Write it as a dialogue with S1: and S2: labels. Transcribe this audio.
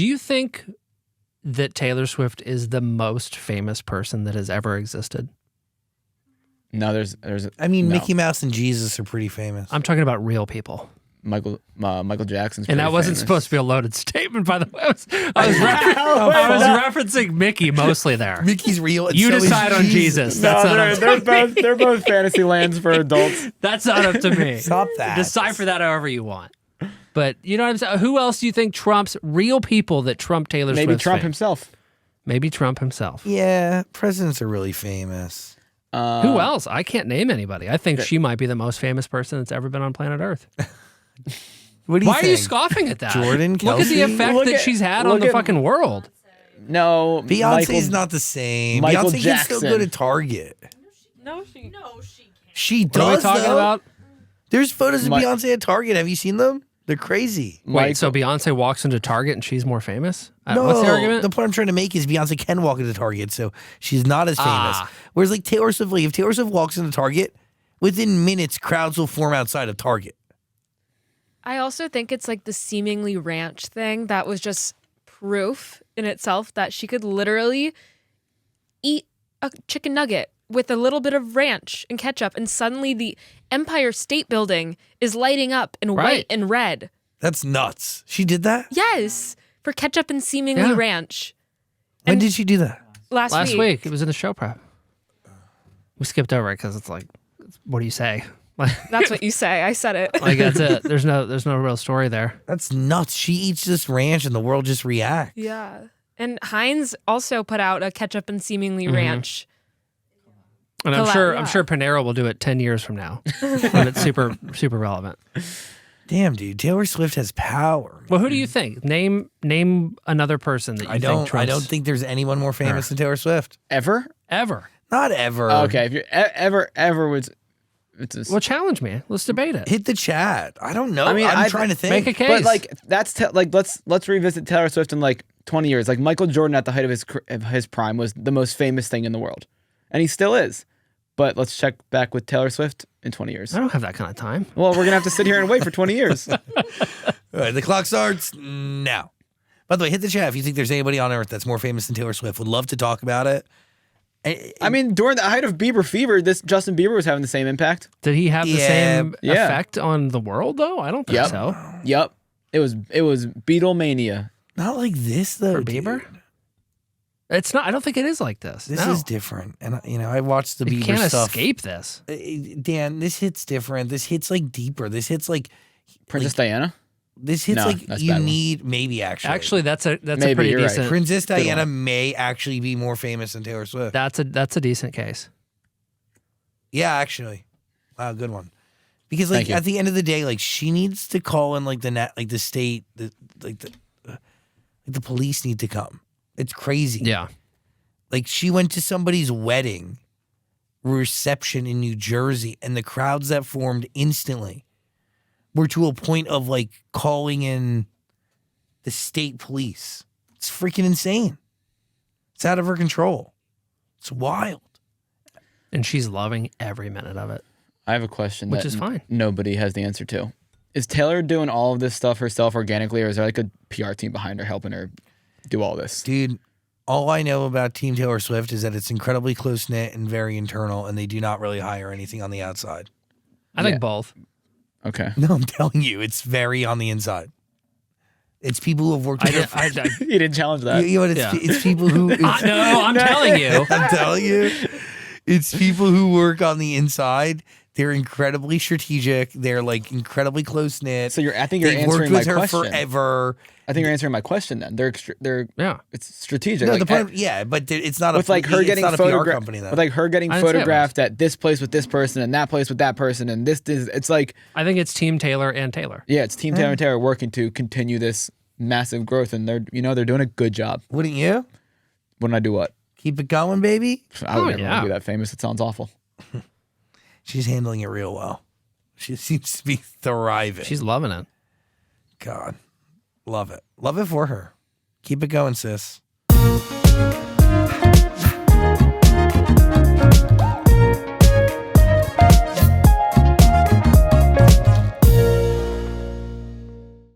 S1: Do you think that Taylor Swift is the most famous person that has ever existed?
S2: No, there's.
S3: I mean,
S2: no.
S3: Mickey Mouse and Jesus are pretty famous.
S1: I'm talking about real people.
S2: Michael Jackson's
S1: And
S2: pretty
S1: that wasn't
S2: famous.
S1: supposed to be a loaded statement, by the way. I was referencing Mickey mostly there.
S3: Mickey's real. And
S1: You
S3: so is
S1: decide on Jesus. That's not up to me.
S2: they're both fantasy lands for adults.
S1: That's not up to me.
S3: Stop that.
S1: Decipher that however you want. But you know what I'm saying? Who else do you think trumps real people that trump Taylor Swift?
S2: Maybe Trump himself.
S1: Maybe Trump himself.
S3: Yeah, presidents are really famous.
S1: Who else? I can't name anybody. I think she might be the most famous person that's ever been on planet Earth.
S3: What do you
S1: Why
S3: think?
S1: are you scoffing at that?
S3: Jordan,
S1: Look at the
S3: Kelsey?
S1: effect
S2: Look
S1: that
S2: at-
S1: she's had on
S2: look
S1: the
S2: at-
S1: fucking world.
S2: No,
S3: Beyonce's not the same.
S2: Michael
S3: Beyonce can
S2: Jackson.
S3: still go to Target.
S4: No, she can't.
S3: She
S1: What are
S3: does.
S1: we talking
S3: though.
S1: about?
S3: There's photos of
S2: Mi-
S3: Beyonce at Target. Have you seen them? They're crazy.
S1: Wait, so Beyonce walks into Target and she's more famous?
S3: No,
S1: What's the argument?
S3: the point I'm trying to make is Beyonce can walk into Target, so she's not as famous. Whereas like Taylor Swift, like, if Taylor Swift walks into Target, within minutes, crowds will form outside of Target.
S4: I also think it's like the seemingly ranch thing that was just proof in itself that she could literally eat a chicken nugget with a little bit of ranch and ketchup, and suddenly the Empire State Building is lighting up in
S1: Right.
S4: white and red.
S3: That's nuts. She did that?
S4: Yes, for ketchup and seemingly
S1: Yeah.
S4: ranch.
S3: When did she do that?
S4: Last
S1: week. It was in the show prep. We skipped over it because it's like, what do you say? Like,
S4: That's what you say. I said it.
S1: like that's it. There's no real story there.
S3: That's nuts. She eats this ranch and the world just reacts.
S4: Yeah. And Heinz also put out a ketchup and seemingly ranch.
S1: And I'm
S4: Collab-
S1: sure
S4: yeah.
S1: I'm sure Panera will do it 10 years from now when it's super relevant.
S3: Damn, dude. Taylor Swift has power.
S1: Well, who do you think? Name another person that you think
S3: I
S1: trumps
S3: don't think there's anyone more famous than Taylor Swift.
S2: ever.
S1: ever.
S3: Not ever.
S2: Okay, if you ever was, it's a,
S1: Well, challenge me. Let's debate it.
S3: Hit the chat. I don't know.
S2: I mean,
S3: I'm
S2: I-
S3: trying to think.
S1: Make a case.
S2: but like like let's revisit Taylor Swift in like 20 years. Like Michael Jordan at the height of his prime was the most famous thing in the world, and he still is. But let's check back with Taylor Swift in 20 years.
S1: I don't have that kind of time.
S2: Well, we're gonna have to sit here and wait for 20 years.
S3: All right, the clock starts now. By the way, hit the chat if you think there's anybody on earth that's more famous than Taylor Swift. Would love to talk about it.
S2: I mean, during the height of Bieber fever, this Justin Bieber was having the same impact.
S1: Did he have the
S3: Yeah.
S1: same
S2: Yeah.
S1: effect on the world though? I don't think
S2: Yep.
S1: so.
S2: Yep, it was Beatlemania.
S3: Not like this though,
S1: For Bieber?
S3: dude.
S1: It's not. I don't think it is like this.
S3: This
S1: No.
S3: is different. And I watched the
S1: You
S3: Bieber
S1: can't
S3: stuff.
S1: escape this.
S3: Dan, this hits different. This hits like deeper. This hits like
S2: Princess Diana.
S3: this hits
S2: No,
S3: like
S2: that's a
S3: you
S2: bad one.
S3: need maybe actually.
S1: Actually, that's a
S2: Maybe,
S1: pretty
S2: you're right.
S1: decent.
S3: Princess
S2: Good
S3: Diana
S2: one.
S3: may actually be more famous than Taylor Swift.
S1: That's a decent case.
S3: Yeah, actually. Wow, good one. Because
S2: Thank
S3: like
S2: you.
S3: at the end of the day, like she needs to call in like the state, the police need to come. It's crazy.
S1: Yeah.
S3: Like she went to somebody's wedding reception in New Jersey, and the crowds that formed instantly were to a point of like calling in the state police. It's freaking insane. It's out of her control. It's wild.
S1: And she's loving every minute of it.
S2: I have a question
S1: Which
S2: that
S1: is fine.
S2: nobody has the answer to. Is Taylor doing all of this stuff herself organically, or is there like a PR team behind her helping her do all this?
S3: Dude, all I know about Team Taylor Swift is that it's incredibly close knit and very internal, and they do not really hire anything on the outside.
S1: I think
S2: Yeah.
S1: both.
S2: Okay.
S3: No, I'm telling you, it's very on the inside. It's people who have worked with her.
S2: You didn't challenge that.
S3: You know what? It's,
S1: Yeah.
S3: it's people who.
S1: No, I'm telling you.
S3: I'm telling you, it's people who work on the inside. They're incredibly strategic. They're like incredibly close knit.
S2: So I think you're
S3: They've worked
S2: answering my
S3: with her
S2: question.
S3: forever.
S2: I think you're answering my question. Then they're
S1: Yeah.
S2: it's strategic.
S3: No,
S2: like,
S3: the point. Yeah, but it's not
S2: with
S3: a
S2: like her
S3: it's
S2: getting
S3: not a PR
S2: photographed,
S3: company though.
S2: with like her getting
S1: I didn't say it
S2: photographed at this place with this person and that place with that person and this. It's like
S1: I think it's Team Taylor and Taylor.
S2: yeah, it's Team Taylor and Taylor working to continue this massive growth, and they're doing a good job.
S3: Wouldn't you
S2: Wouldn't I do what?
S3: keep it going, baby?
S2: I would
S1: Oh,
S2: never
S1: yeah.
S2: want to be that famous. It sounds awful.
S3: She's handling it real well. She seems to be thriving.
S1: She's loving it.
S3: God, love it. Love it for her. Keep it going, sis.